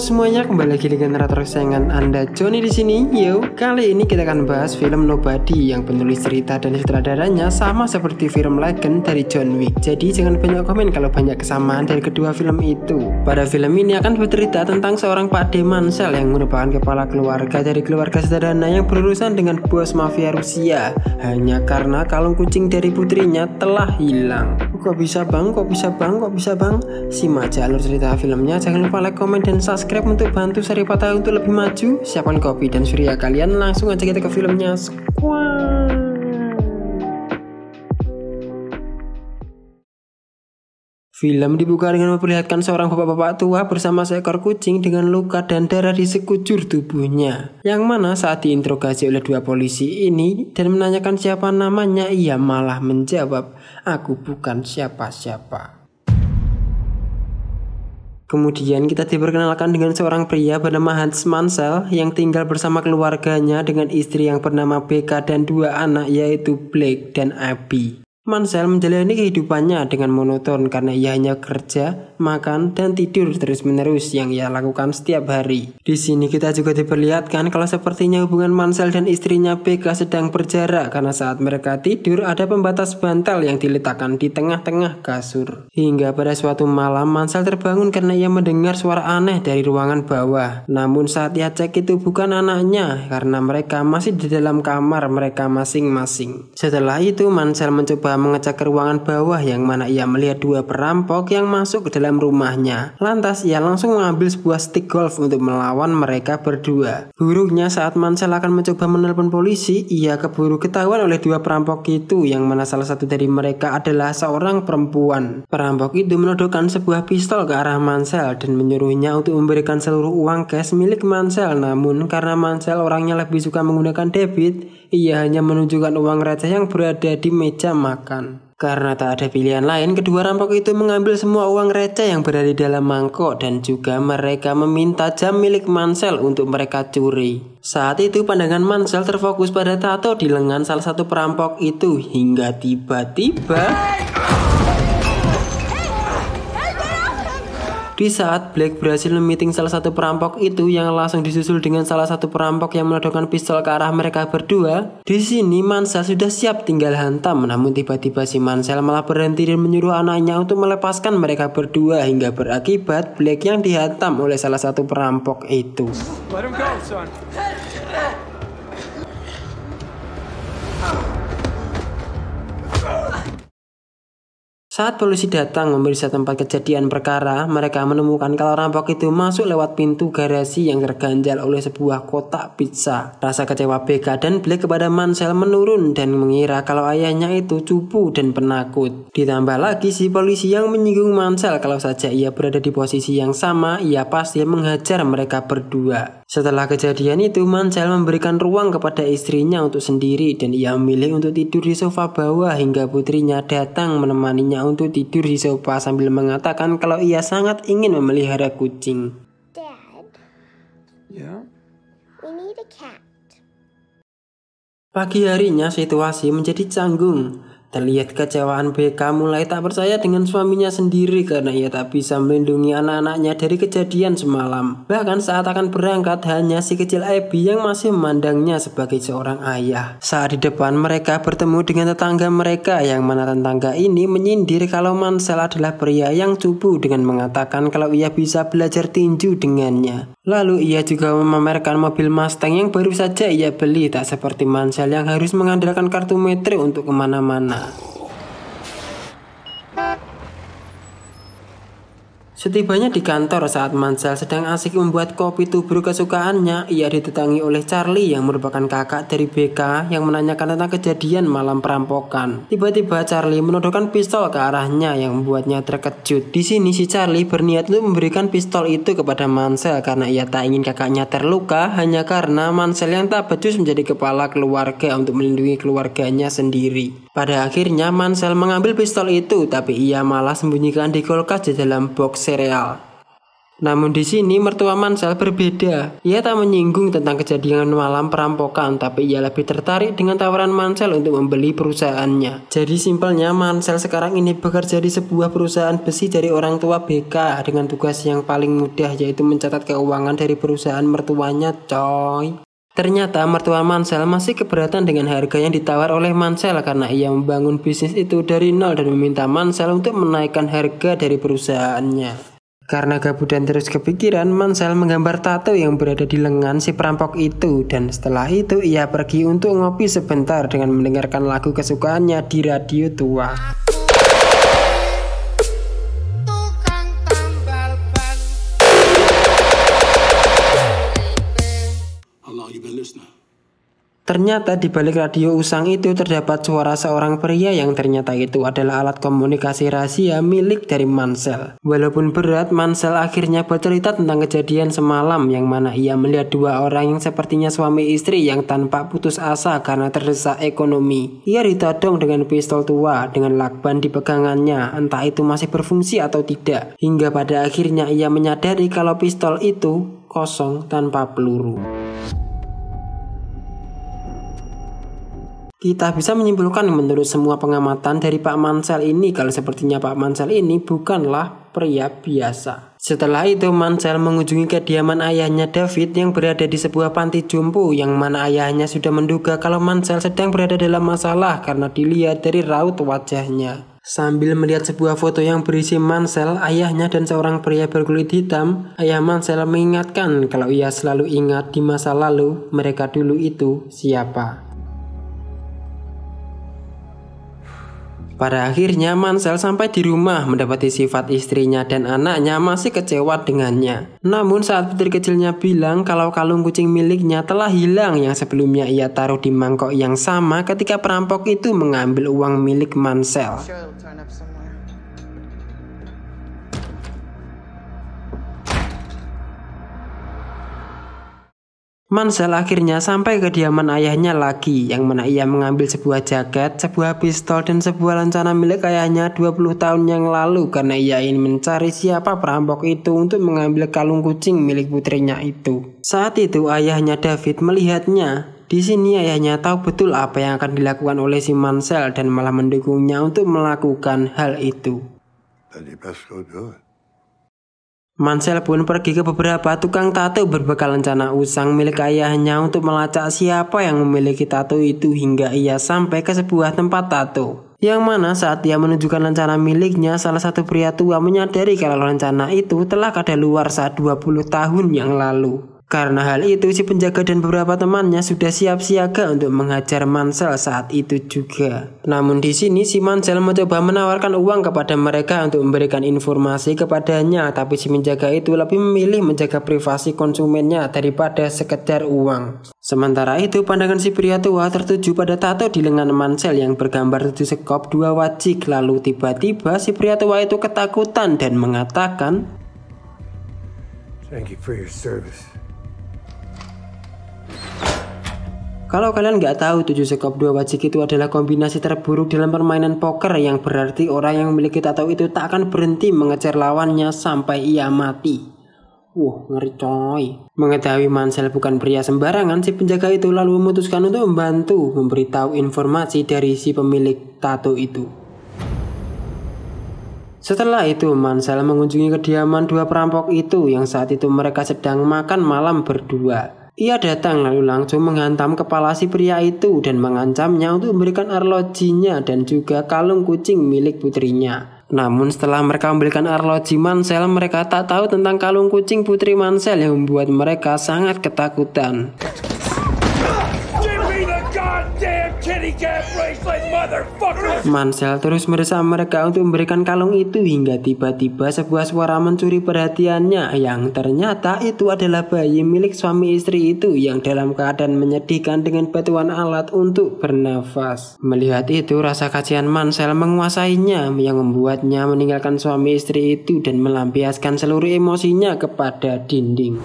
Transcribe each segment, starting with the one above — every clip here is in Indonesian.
semuanya, kembali lagi dengan narator kesayangan Anda, Johnny di sini. Yo, kali ini kita akan bahas film Nobody yang penulis cerita dan sutradaranya sama seperti film Legend dari John Wick. Jadi jangan banyak komen kalau banyak kesamaan dari kedua film itu. Pada film ini akan bercerita tentang seorang Pak D. Mansell yang merupakan kepala keluarga dari keluarga sederhana yang berurusan dengan bos mafia Rusia hanya karena kalung kucing dari putrinya telah hilang. Kok bisa bang? Kok bisa bang? Kok bisa bang? Simak alur cerita filmnya. Jangan lupa like, komen, dan subscribe untuk bantu Sari Patah untuk lebih maju. Siapkan kopi dan surya kalian, langsung aja kita ke filmnya. Film dibuka dengan memperlihatkan seorang bapak-bapak tua bersama seekor kucing dengan luka dan darah di sekujur tubuhnya. Yang mana saat diinterogasi oleh dua polisi ini dan menanyakan siapa namanya, ia malah menjawab, "Aku bukan siapa-siapa." Kemudian kita diperkenalkan dengan seorang pria bernama Hans Mansell yang tinggal bersama keluarganya dengan istri yang bernama Becca dan dua anak yaitu Blake dan Abby. Mansell menjalani kehidupannya dengan monoton karena ia hanya kerja, makan, dan tidur terus-menerus yang ia lakukan setiap hari. Di sini kita juga diperlihatkan kalau sepertinya hubungan Mansell dan istrinya Becca sedang berjarak karena saat mereka tidur ada pembatas bantal yang diletakkan di tengah-tengah kasur. Hingga pada suatu malam Mansell terbangun karena ia mendengar suara aneh dari ruangan bawah. Namun saat ia cek itu bukan anaknya karena mereka masih di dalam kamar mereka masing-masing. Setelah itu Mansell mencoba mengecek ke ruangan bawah yang mana ia melihat dua perampok yang masuk ke dalam rumahnya. Lantas ia langsung mengambil sebuah stick golf untuk melawan mereka berdua. Buruknya saat Mansell akan mencoba menelpon polisi, ia keburu ketahuan oleh dua perampok itu yang mana salah satu dari mereka adalah seorang perempuan. Perampok itu menodongkan sebuah pistol ke arah Mansell dan menyuruhnya untuk memberikan seluruh uang cash milik Mansell. Namun karena Mansell orangnya lebih suka menggunakan debit, ia hanya menunjukkan uang receh yang berada di meja makan. Karena tak ada pilihan lain, kedua rampok itu mengambil semua uang receh yang berada di dalam mangkok dan juga mereka meminta jam milik Mansell untuk mereka curi. Saat itu pandangan Mansell terfokus pada tato di lengan salah satu perampok itu hingga tiba-tiba di saat Blake berhasil memeting salah satu perampok itu yang langsung disusul dengan salah satu perampok yang menodongkan pistol ke arah mereka berdua. Di sini Mansell sudah siap tinggal hantam, namun tiba-tiba si Mansell malah berhenti dan menyuruh anaknya untuk melepaskan mereka berdua hingga berakibat Blake yang dihantam oleh salah satu perampok itu. Let him go, son. Saat polisi datang memeriksa tempat kejadian perkara, mereka menemukan kalau rampok itu masuk lewat pintu garasi yang terganjal oleh sebuah kotak pizza. Rasa kecewa Becca dan Blake kepada Mansell menurun dan mengira kalau ayahnya itu cupu dan penakut. Ditambah lagi si polisi yang menyinggung Mansell kalau saja ia berada di posisi yang sama, ia pasti menghajar mereka berdua. Setelah kejadian itu, Mansell memberikan ruang kepada istrinya untuk sendiri dan ia memilih untuk tidur di sofa bawah hingga putrinya datang menemaninya untuk tidur di sofa sambil mengatakan kalau ia sangat ingin memelihara kucing. Dad, yeah? We need a cat. Pagi harinya situasi menjadi canggung. Terlihat kecewaan Becca mulai tak percaya dengan suaminya sendiri karena ia tak bisa melindungi anak-anaknya dari kejadian semalam. Bahkan saat akan berangkat hanya si kecil Abby yang masih memandangnya sebagai seorang ayah. Saat di depan mereka bertemu dengan tetangga mereka yang mana tetangga ini menyindir kalau Mansell adalah pria yang cupu dengan mengatakan kalau ia bisa belajar tinju dengannya. Lalu ia juga memamerkan mobil Mustang yang baru saja ia beli, tak seperti Mansell yang harus mengandalkan kartu metre untuk kemana-mana. Setibanya di kantor saat Mansell sedang asik membuat kopi tubruk kesukaannya, ia didatangi oleh Charlie yang merupakan kakak dari Becca yang menanyakan tentang kejadian malam perampokan. Tiba-tiba Charlie menodongkan pistol ke arahnya yang membuatnya terkejut. Di sini si Charlie berniat untuk memberikan pistol itu kepada Mansell karena ia tak ingin kakaknya terluka hanya karena Mansell yang tak becus menjadi kepala keluarga untuk melindungi keluarganya sendiri. Pada akhirnya Mansell mengambil pistol itu tapi ia malah sembunyikan di kulkas di dalam box sereal. Namun di sini mertua Mansell berbeda. Ia tak menyinggung tentang kejadian malam perampokan, tapi ia lebih tertarik dengan tawaran Mansell untuk membeli perusahaannya. Jadi simpelnya Mansell sekarang ini bekerja di sebuah perusahaan besi dari orang tua BK dengan tugas yang paling mudah, yaitu mencatat keuangan dari perusahaan mertuanya, coy. Ternyata mertua Mansell masih keberatan dengan harga yang ditawar oleh Mansell karena ia membangun bisnis itu dari nol dan meminta Mansell untuk menaikkan harga dari perusahaannya. Karena gabut dan terus kepikiran, Mansell menggambar tato yang berada di lengan si perampok itu, dan setelah itu ia pergi untuk ngopi sebentar dengan mendengarkan lagu kesukaannya di radio tua. Ternyata di balik radio usang itu terdapat suara seorang pria yang ternyata itu adalah alat komunikasi rahasia milik dari Mansell. Walaupun berat, Mansell akhirnya bercerita tentang kejadian semalam yang mana ia melihat dua orang yang sepertinya suami istri yang tanpa putus asa karena terdesak ekonomi. Ia ditodong dengan pistol tua dengan lakban di pegangannya, entah itu masih berfungsi atau tidak. Hingga pada akhirnya ia menyadari kalau pistol itu kosong tanpa peluru. Kita bisa menyimpulkan menurut semua pengamatan dari Pak Mansell ini kalau sepertinya Pak Mansell ini bukanlah pria biasa. Setelah itu Mansell mengunjungi kediaman ayahnya David yang berada di sebuah panti jompo yang mana ayahnya sudah menduga kalau Mansell sedang berada dalam masalah karena dilihat dari raut wajahnya. Sambil melihat sebuah foto yang berisi Mansell, ayahnya dan seorang pria berkulit hitam, ayah Mansell mengingatkan kalau ia selalu ingat di masa lalu mereka dulu itu siapa. Pada akhirnya Mansell sampai di rumah mendapati sifat istrinya dan anaknya masih kecewa dengannya. Namun saat putri kecilnya bilang kalau kalung kucing miliknya telah hilang yang sebelumnya ia taruh di mangkok yang sama ketika perampok itu mengambil uang milik Mansell. Mansell akhirnya sampai ke kediaman ayahnya lagi, yang mana ia mengambil sebuah jaket, sebuah pistol, dan sebuah lencana milik ayahnya 20 tahun yang lalu karena ia ingin mencari siapa perampok itu untuk mengambil kalung kucing milik putrinya itu. Saat itu ayahnya David melihatnya. Di sini ayahnya tahu betul apa yang akan dilakukan oleh si Mansell dan malah mendukungnya untuk melakukan hal itu. Mansell pun pergi ke beberapa tukang tato berbekal lencana usang milik ayahnya untuk melacak siapa yang memiliki tato itu hingga ia sampai ke sebuah tempat tato. Yang mana saat ia menunjukkan lencana miliknya, salah satu pria tua menyadari kalau lencana itu telah kadaluarsa saat 20 tahun yang lalu. Karena hal itu, si penjaga dan beberapa temannya sudah siap siaga untuk menghajar Mansell saat itu juga. Namun di sini si Mansell mencoba menawarkan uang kepada mereka untuk memberikan informasi kepadanya, tapi si penjaga itu lebih memilih menjaga privasi konsumennya daripada sekedar uang. Sementara itu, pandangan si pria tua tertuju pada tato di lengan Mansell yang bergambar 7 sekop 2 wajik. Lalu tiba-tiba si pria tua itu ketakutan dan mengatakan, "Thank you for your service." Kalau kalian nggak tahu, 7 sekop 2 wajik itu adalah kombinasi terburuk dalam permainan poker yang berarti orang yang memiliki tato itu tak akan berhenti mengejar lawannya sampai ia mati. Ngeri coy. Mengetahui Mansell bukan pria sembarangan, si penjaga itu lalu memutuskan untuk membantu memberitahu informasi dari si pemilik tato itu. Setelah itu Mansell mengunjungi kediaman dua perampok itu yang saat itu mereka sedang makan malam berdua. Ia datang lalu langsung menghantam kepala si pria itu dan mengancamnya untuk memberikan arlojinya dan juga kalung kucing milik putrinya. Namun setelah mereka memberikan arloji Mansell, mereka tak tahu tentang kalung kucing putri Mansell yang membuat mereka sangat ketakutan. Mansell terus medesak mereka untuk memberikan kalung itu hingga tiba-tiba sebuah suara mencuri perhatiannya yang ternyata itu adalah bayi milik suami istri itu yang dalam keadaan menyedihkan dengan batuan alat untuk bernafas. Melihat itu rasa kasihan Mansell menguasainya yang membuatnya meninggalkan suami istri itu dan melampiaskan seluruh emosinya kepada dinding.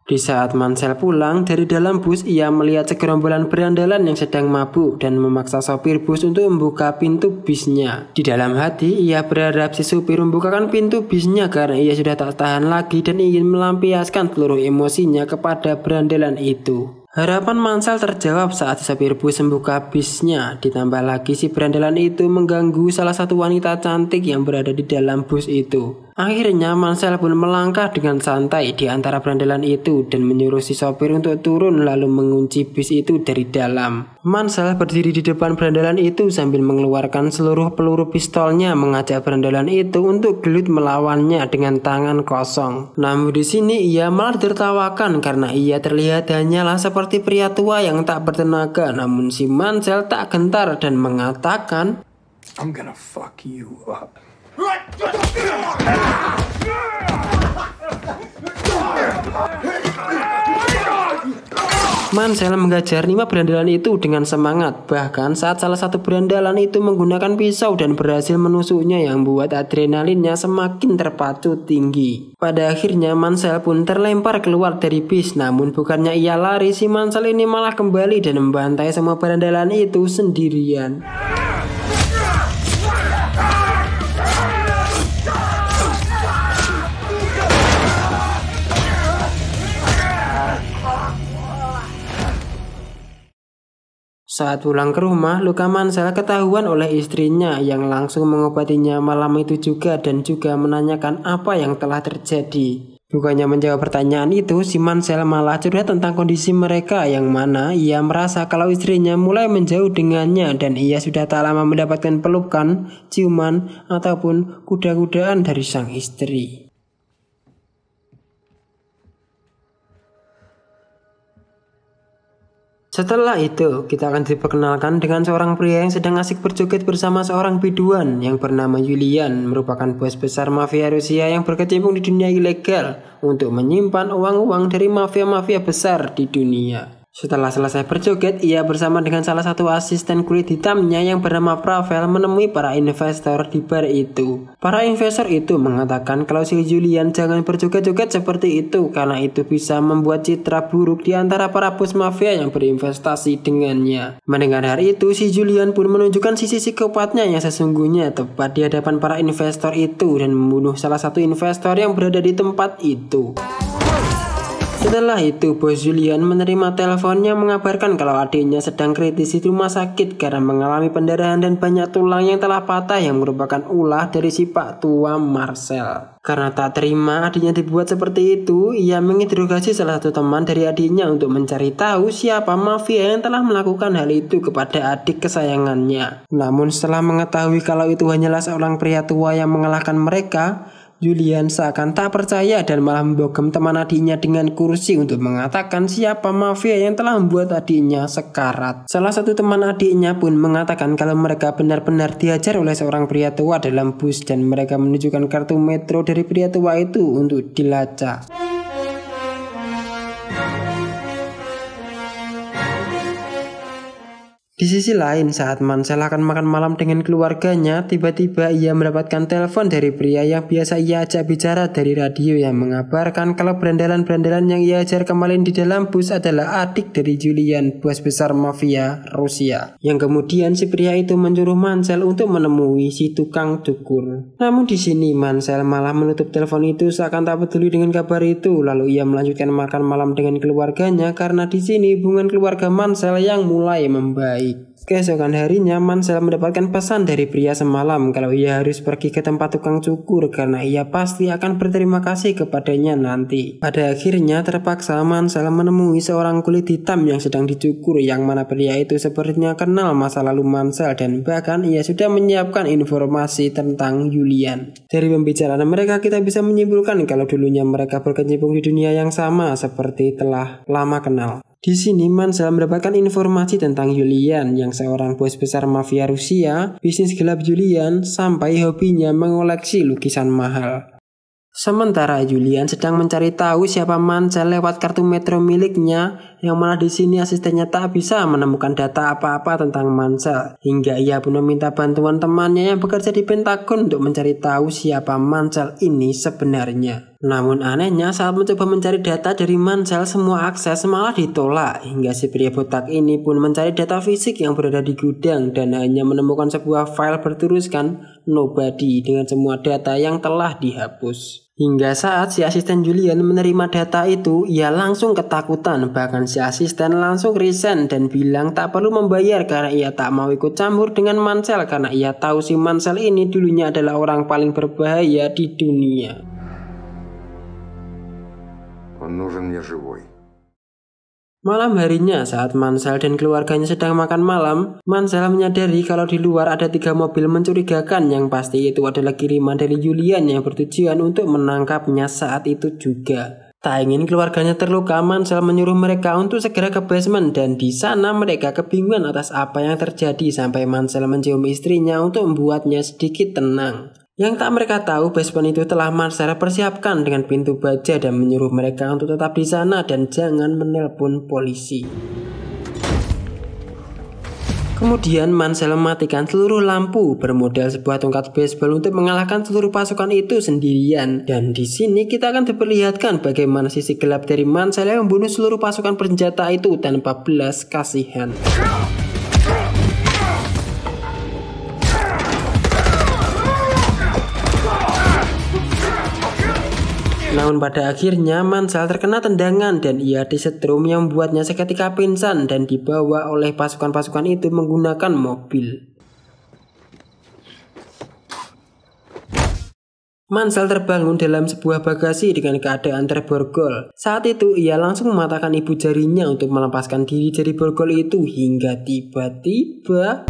Di saat Mansell pulang dari dalam bus, ia melihat segerombolan berandalan yang sedang mabuk dan memaksa sopir bus untuk membuka pintu bisnya. Di dalam hati, ia berharap si supir membukakan pintu bisnya karena ia sudah tak tahan lagi dan ingin melampiaskan seluruh emosinya kepada berandalan itu. Harapan Mansell terjawab saat sopir bus membuka bisnya. Ditambah lagi si berandalan itu mengganggu salah satu wanita cantik yang berada di dalam bus itu. Akhirnya Mansell pun melangkah dengan santai di antara berandalan itu dan menyuruh si sopir untuk turun lalu mengunci bis itu dari dalam. Mansell berdiri di depan berandalan itu sambil mengeluarkan seluruh peluru pistolnya mengajak berandalan itu untuk gelut melawannya dengan tangan kosong. Namun di sini ia malah ditertawakan karena ia terlihat hanyalah seperti pria tua yang tak bertenaga. Namun si Mansell tak gentar dan mengatakan, I'm gonna fuck you up. Mansell menghajar 5 berandalan itu dengan semangat. Bahkan saat salah satu berandalan itu menggunakan pisau dan berhasil menusuknya yang membuat adrenalinnya semakin terpacu tinggi. Pada akhirnya Mansell pun terlempar keluar dari bis. Namun bukannya ia lari, si Mansell ini malah kembali dan membantai semua berandalan itu sendirian. Saat pulang ke rumah, luka Mansell ketahuan oleh istrinya yang langsung mengobatinya malam itu juga dan juga menanyakan apa yang telah terjadi. Bukannya menjawab pertanyaan itu, si Mansell malah curhat tentang kondisi mereka yang mana ia merasa kalau istrinya mulai menjauh dengannya dan ia sudah tak lama mendapatkan pelukan, ciuman, ataupun kuda-kudaan dari sang istri. Setelah itu, kita akan diperkenalkan dengan seorang pria yang sedang asik berjoget bersama seorang biduan yang bernama Julian, merupakan bos besar mafia Rusia yang berkecimpung di dunia ilegal untuk menyimpan uang-uang dari mafia-mafia besar di dunia. Setelah selesai berjoget, ia bersama dengan salah satu asisten kulit hitamnya yang bernama Pavel menemui para investor di bar itu. Para investor itu mengatakan kalau si Julian jangan berjoget-joget seperti itu karena itu bisa membuat citra buruk di antara para bos mafia yang berinvestasi dengannya. Mendengar hal itu, si Julian pun menunjukkan sisi psikopatnya yang sesungguhnya tepat di hadapan para investor itu dan membunuh salah satu investor yang berada di tempat itu. Setelah itu, bos Julian menerima teleponnya mengabarkan kalau adiknya sedang kritis di rumah sakit karena mengalami pendarahan dan banyak tulang yang telah patah yang merupakan ulah dari si Pak Tua Marcel. Karena tak terima adiknya dibuat seperti itu, ia menginterogasi salah satu teman dari adiknya untuk mencari tahu siapa mafia yang telah melakukan hal itu kepada adik kesayangannya. Namun setelah mengetahui kalau itu hanyalah seorang pria tua yang mengalahkan mereka, Julian seakan tak percaya dan malah membogem teman adiknya dengan kursi untuk mengatakan siapa mafia yang telah membuat adiknya sekarat. Salah satu teman adiknya pun mengatakan kalau mereka benar-benar diajar oleh seorang pria tua dalam bus dan mereka menunjukkan kartu metro dari pria tua itu untuk dilacak. Di sisi lain, saat Mansell akan makan malam dengan keluarganya, tiba-tiba ia mendapatkan telepon dari pria yang biasa ia ajak bicara dari radio yang mengabarkan kalau berandalan-berandalan yang ia ajar kemarin di dalam bus adalah adik dari Julian, bos besar mafia Rusia. Yang kemudian si pria itu menyuruh Mansell untuk menemui si tukang cukur. Namun di sini Mansell malah menutup telepon itu seakan tak peduli dengan kabar itu, lalu ia melanjutkan makan malam dengan keluarganya karena di sini hubungan keluarga Mansell yang mulai membaik. Keesokan harinya Mansell mendapatkan pesan dari pria semalam kalau ia harus pergi ke tempat tukang cukur karena ia pasti akan berterima kasih kepadanya nanti. Pada akhirnya terpaksa Mansell menemui seorang kulit hitam yang sedang dicukur yang mana pria itu sepertinya kenal masa lalu Mansell dan bahkan ia sudah menyiapkan informasi tentang Julian. Dari pembicaraan mereka kita bisa menyimpulkan kalau dulunya mereka berkecimpung di dunia yang sama seperti telah lama kenal. Di sini Mansell mendapatkan informasi tentang Julian yang seorang bos besar mafia Rusia, bisnis gelap Julian, sampai hobinya mengoleksi lukisan mahal. Sementara Julian sedang mencari tahu siapa Mansell lewat kartu metro miliknya, yang mana di sini asistennya tak bisa menemukan data apa-apa tentang Mansell, hingga ia pun meminta bantuan temannya yang bekerja di Pentagon untuk mencari tahu siapa Mansell ini sebenarnya. Namun anehnya saat mencoba mencari data dari Mansell, semua akses malah ditolak. Hingga si pria botak ini pun mencari data fisik yang berada di gudang dan hanya menemukan sebuah file bertuliskan nobody dengan semua data yang telah dihapus. Hingga saat si asisten Julian menerima data itu, ia langsung ketakutan. Bahkan si asisten langsung resign dan bilang tak perlu membayar karena ia tak mau ikut campur dengan Mansell, karena ia tahu si Mansell ini dulunya adalah orang paling berbahaya di dunia. Malam harinya saat Mansell dan keluarganya sedang makan malam, Mansell menyadari kalau di luar ada 3 mobil mencurigakan yang pasti itu adalah kiriman dari Julian yang bertujuan untuk menangkapnya saat itu juga. Tak ingin keluarganya terluka, Mansell menyuruh mereka untuk segera ke basement dan di sana mereka kebingungan atas apa yang terjadi sampai Mansell mencium istrinya untuk membuatnya sedikit tenang. Yang tak mereka tahu, basement itu telah Mansell persiapkan dengan pintu baja dan menyuruh mereka untuk tetap di sana dan jangan menelpon polisi. Kemudian Mansell mematikan seluruh lampu bermodal sebuah tongkat baseball untuk mengalahkan seluruh pasukan itu sendirian. Dan di sini kita akan diperlihatkan bagaimana sisi gelap dari Mansell yang membunuh seluruh pasukan bersenjata itu tanpa belas kasihan. Namun pada akhirnya Mansell terkena tendangan dan ia disetrum yang membuatnya seketika pingsan dan dibawa oleh pasukan-pasukan itu menggunakan mobil. Mansell terbangun dalam sebuah bagasi dengan keadaan terborgol. Saat itu ia langsung mematahkan ibu jarinya untuk melepaskan diri dari borgol itu hingga tiba-tiba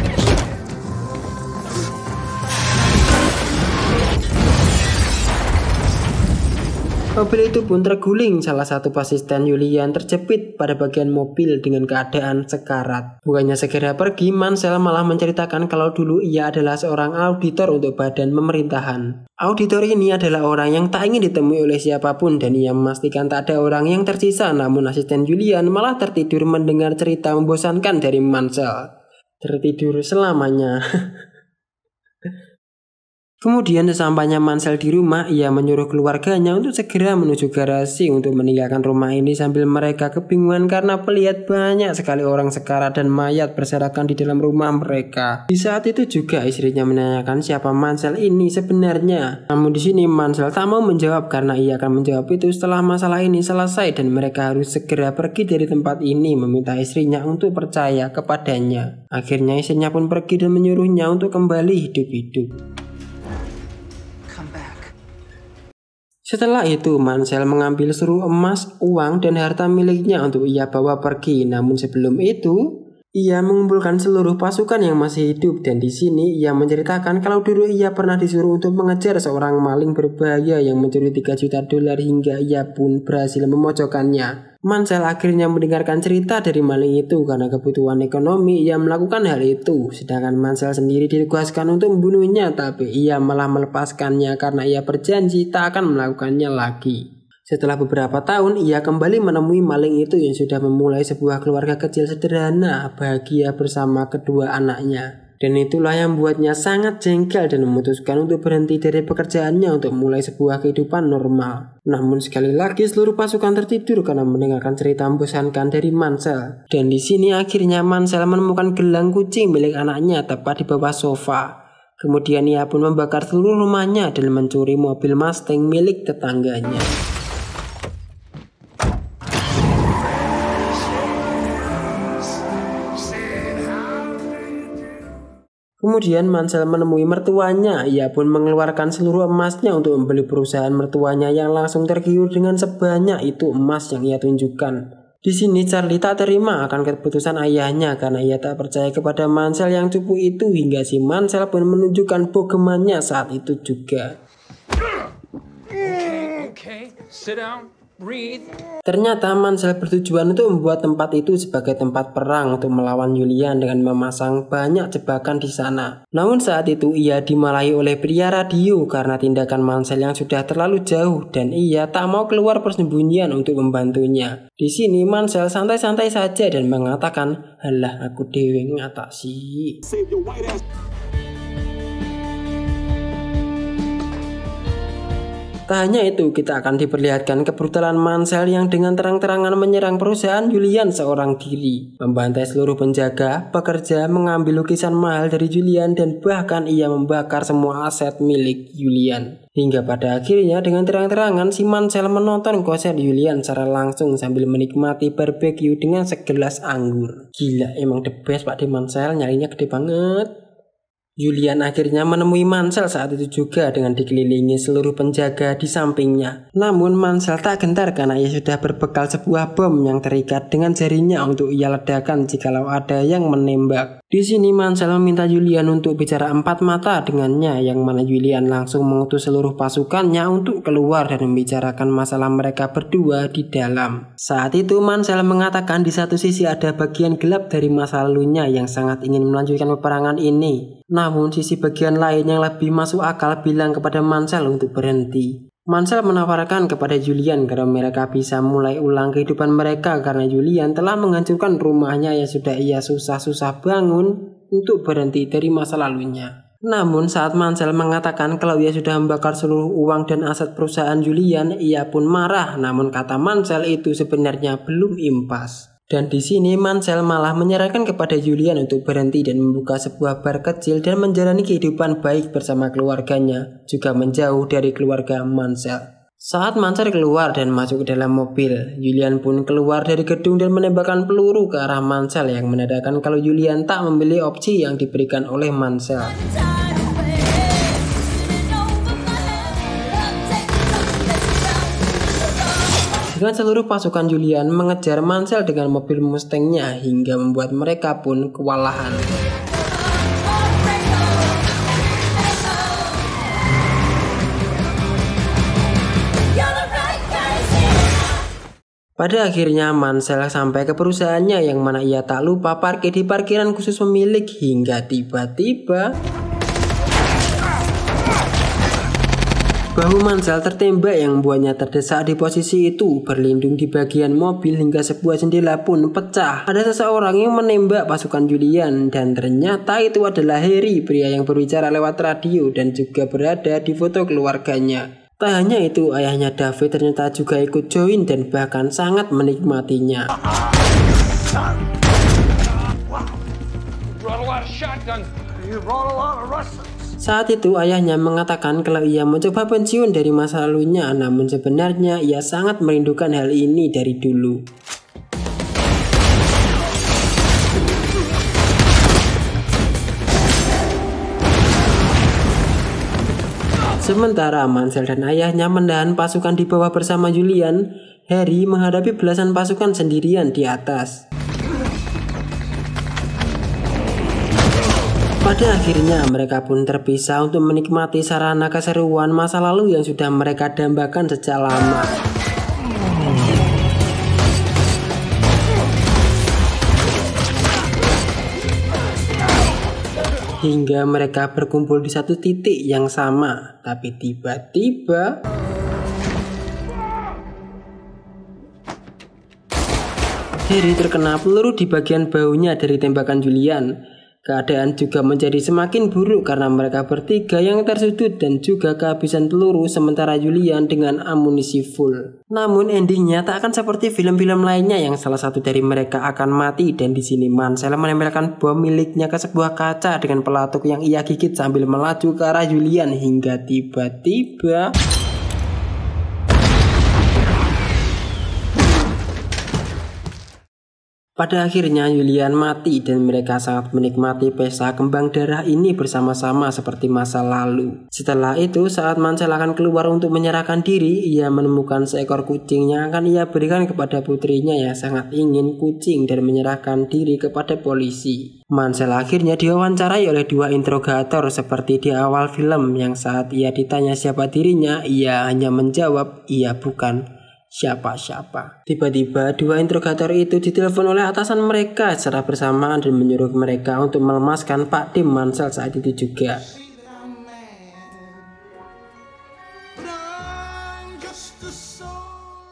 mobil itu pun terguling. Salah satu asisten Julian terjepit pada bagian mobil dengan keadaan sekarat. Bukannya segera pergi, Mansell malah menceritakan kalau dulu ia adalah seorang auditor untuk badan pemerintahan. Auditor ini adalah orang yang tak ingin ditemui oleh siapapun dan ia memastikan tak ada orang yang tersisa. Namun asisten Julian malah tertidur mendengar cerita membosankan dari Mansell. Tertidur selamanya. Kemudian sesampainya Mansell di rumah, ia menyuruh keluarganya untuk segera menuju garasi untuk meninggalkan rumah ini sambil mereka kebingungan karena melihat banyak sekali orang sekarat dan mayat berserakan di dalam rumah mereka. Di saat itu juga istrinya menanyakan siapa Mansell ini sebenarnya. Namun di sini Mansell tak mau menjawab karena ia akan menjawab itu setelah masalah ini selesai dan mereka harus segera pergi dari tempat ini, meminta istrinya untuk percaya kepadanya. Akhirnya istrinya pun pergi dan menyuruhnya untuk kembali hidup-hidup. Setelah itu Mansell mengambil seluruh emas, uang, dan harta miliknya untuk ia bawa pergi. Namun sebelum itu, ia mengumpulkan seluruh pasukan yang masih hidup dan di sini ia menceritakan kalau dulu ia pernah disuruh untuk mengejar seorang maling berbahaya yang mencuri $3 juta hingga ia pun berhasil memojokkannya. Mansell akhirnya mendengarkan cerita dari maling itu karena kebutuhan ekonomi ia melakukan hal itu. Sedangkan Mansell sendiri ditugaskan untuk membunuhnya, tapi ia malah melepaskannya karena ia berjanji tak akan melakukannya lagi. Setelah beberapa tahun, ia kembali menemui maling itu yang sudah memulai sebuah keluarga kecil sederhana, bahagia bersama kedua anaknya. Dan itulah yang membuatnya sangat jengkel dan memutuskan untuk berhenti dari pekerjaannya untuk mulai sebuah kehidupan normal. Namun sekali lagi seluruh pasukan tertidur karena mendengarkan cerita membosankan dari Mansell. Dan di sini akhirnya Mansell menemukan gelang kucing milik anaknya tepat di bawah sofa. Kemudian ia pun membakar seluruh rumahnya dan mencuri mobil Mustang milik tetangganya. Kemudian Mansell menemui mertuanya, ia pun mengeluarkan seluruh emasnya untuk membeli perusahaan mertuanya yang langsung tergiur dengan sebanyak itu emas yang ia tunjukkan. Di sini Charlie tak terima akan keputusan ayahnya karena ia tak percaya kepada Mansell yang cupu itu hingga si Mansell pun menunjukkan bogemannya saat itu juga. Okay, sit down. Ternyata Mansell bertujuan untuk membuat tempat itu sebagai tempat perang untuk melawan Julian dengan memasang banyak jebakan di sana. Namun saat itu ia dimarahi oleh pria radio karena tindakan Mansell yang sudah terlalu jauh dan ia tak mau keluar persembunyian untuk membantunya. Di sini Mansell santai-santai saja dan mengatakan, "Halah aku dewe ngatasi." Tak hanya itu, kita akan diperlihatkan kebrutalan Mansell yang dengan terang-terangan menyerang perusahaan Julian seorang diri, membantai seluruh penjaga, pekerja, mengambil lukisan mahal dari Julian, dan bahkan ia membakar semua aset milik Julian. Hingga pada akhirnya dengan terang-terangan si Mansell menonton konser Julian secara langsung sambil menikmati barbecue dengan segelas anggur. Gila, emang the best Pak De Mansell, nyalinya gede banget. Julian akhirnya menemui Mansell saat itu juga dengan dikelilingi seluruh penjaga di sampingnya. Namun Mansell tak gentar karena ia sudah berbekal sebuah bom yang terikat dengan jarinya untuk ia ledakan jikalau ada yang menembak. Di sini Mansell meminta Julian untuk bicara empat mata dengannya, yang mana Julian langsung mengutus seluruh pasukannya untuk keluar dan membicarakan masalah mereka berdua di dalam. Saat itu Mansell mengatakan di satu sisi ada bagian gelap dari masa lalunya yang sangat ingin melanjutkan peperangan ini. Namun sisi bagian lain yang lebih masuk akal bilang kepada Mansell untuk berhenti. Mansell menawarkan kepada Julian karena mereka bisa mulai ulang kehidupan mereka karena Julian telah menghancurkan rumahnya yang sudah ia susah-susah bangun untuk berhenti dari masa lalunya. Namun saat Mansell mengatakan kalau ia sudah membakar seluruh uang dan aset perusahaan Julian, ia pun marah. Namun kata Mansell itu sebenarnya belum impas. Dan di sini Mansell malah menyarankan kepada Julian untuk berhenti dan membuka sebuah bar kecil dan menjalani kehidupan baik bersama keluarganya, juga menjauh dari keluarga Mansell. Saat Mansell keluar dan masuk ke dalam mobil, Julian pun keluar dari gedung dan menembakkan peluru ke arah Mansell yang menandakan kalau Julian tak memilih opsi yang diberikan oleh Mansell. Dengan seluruh pasukan Julian mengejar Mansell dengan mobil Mustang-nya hingga membuat mereka pun kewalahan. Pada akhirnya Mansell sampai ke perusahaannya yang mana ia tak lupa parkir di parkiran khusus pemilik hingga tiba-tiba bahu Mansell tertembak yang membuatnya terdesak di posisi itu, berlindung di bagian mobil hingga sebuah jendela pun pecah. Ada seseorang yang menembak pasukan Julian dan ternyata itu adalah Harry, pria yang berbicara lewat radio dan juga berada di foto keluarganya. Tak hanya itu, ayahnya David ternyata juga ikut join dan bahkan sangat menikmatinya. Saat itu ayahnya mengatakan kalau ia mencoba pensiun dari masa lalunya, namun sebenarnya ia sangat merindukan hal ini dari dulu. Sementara Mansell dan ayahnya menahan pasukan di bawah bersama Julian, Harry menghadapi belasan pasukan sendirian di atas. Pada akhirnya mereka pun terpisah untuk menikmati sarana keseruan masa lalu yang sudah mereka dambakan sejak lama. Hingga mereka berkumpul di satu titik yang sama, tapi tiba-tiba Harry terkena peluru di bagian bahunya dari tembakan Julian. Keadaan juga menjadi semakin buruk karena mereka bertiga yang tersudut dan juga kehabisan peluru sementara Julian dengan amunisi full. Namun endingnya tak akan seperti film-film lainnya yang salah satu dari mereka akan mati, dan di sini Mansell menempelkan bom miliknya ke sebuah kaca dengan pelatuk yang ia gigit sambil melaju ke arah Julian hingga tiba-tiba pada akhirnya Julian mati dan mereka sangat menikmati pesta kembang darah ini bersama-sama seperti masa lalu. Setelah itu saat Mansell akan keluar untuk menyerahkan diri, ia menemukan seekor kucing yang akan ia berikan kepada putrinya yang sangat ingin kucing dan menyerahkan diri kepada polisi. Mansell akhirnya diwawancarai oleh dua interrogator seperti di awal film yang saat ia ditanya siapa dirinya, ia hanya menjawab ia bukan siapa-siapa. Tiba-tiba dua interrogator itu ditelepon oleh atasan mereka secara bersamaan dan menyuruh mereka untuk melemaskan Pak De Mansell saat itu juga.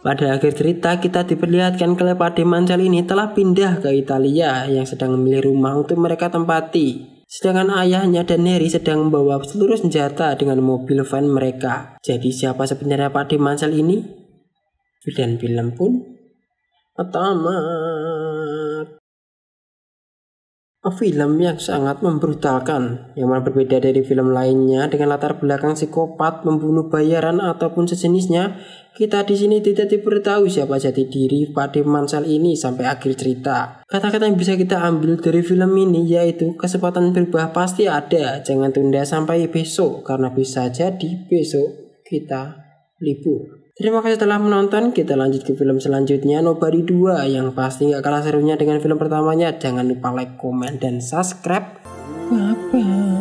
Pada akhir cerita kita diperlihatkan kalau Pak De Mansell ini telah pindah ke Italia yang sedang memilih rumah untuk mereka tempati. Sedangkan ayahnya dan Harry sedang membawa seluruh senjata dengan mobil van mereka. Jadi siapa sebenarnya Pak D. Mansell ini? Dan film pun tamat. Film yang sangat membrutalkan, yang mana berbeda dari film lainnya dengan latar belakang psikopat, membunuh bayaran ataupun sejenisnya. Kita di sini tidak diberitahu siapa jati diri Pak D. Mansell ini sampai akhir cerita. Kata-kata yang bisa kita ambil dari film ini yaitu kesempatan berubah pasti ada, jangan tunda sampai besok karena bisa jadi besok kita libur. Terima kasih telah menonton. Kita lanjut ke film selanjutnya, Nobody 2, yang pasti gak kalah serunya dengan film pertamanya. Jangan lupa like, komen, dan subscribe. Bye-bye.